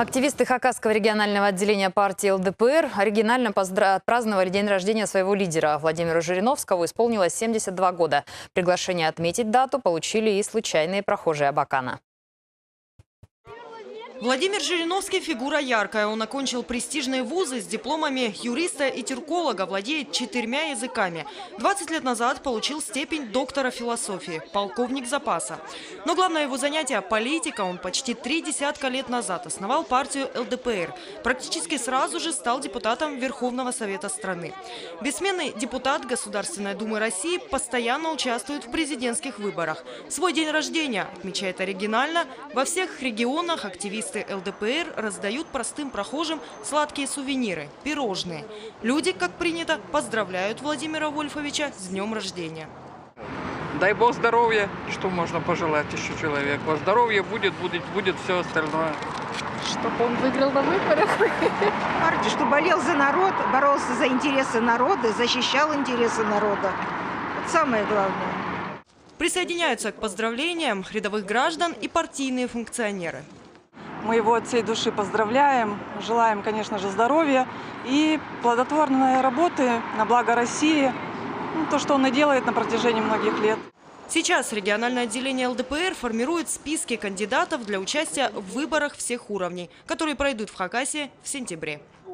Активисты Хакасского регионального отделения партии ЛДПР оригинально отпраздновали день рождения своего лидера. Владимиру Жириновскому исполнилось 72 года. Приглашение отметить дату получили и случайные прохожие Абакана. Владимир Жириновский – фигура яркая. Он окончил престижные вузы с дипломами юриста и тюрколога, владеет 4 языками. 20 лет назад получил степень доктора философии, полковник запаса. Но главное его занятие – политика. Он почти 3 десятка лет назад основал партию ЛДПР. Практически сразу же стал депутатом Верховного Совета страны. Бессменный депутат Государственной Думы России постоянно участвует в президентских выборах. Свой день рождения, отмечает оригинально, во всех регионах активисты ЛДПР раздают простым прохожим сладкие сувениры – пирожные. Люди, как принято, поздравляют Владимира Вольфовича с днем рождения. Дай Бог здоровья, что можно пожелать еще человеку. Здоровье будет все остальное. Чтобы он выиграл на выборах. Что болел за народ, боролся за интересы народа, защищал интересы народа. Это самое главное. Присоединяются к поздравлениям рядовых граждан и партийные функционеры. Мы его от всей души поздравляем, желаем, конечно же, здоровья и плодотворной работы на благо России. То, что он и делает на протяжении многих лет. Сейчас региональное отделение ЛДПР формирует списки кандидатов для участия в выборах всех уровней, которые пройдут в Хакасии в сентябре.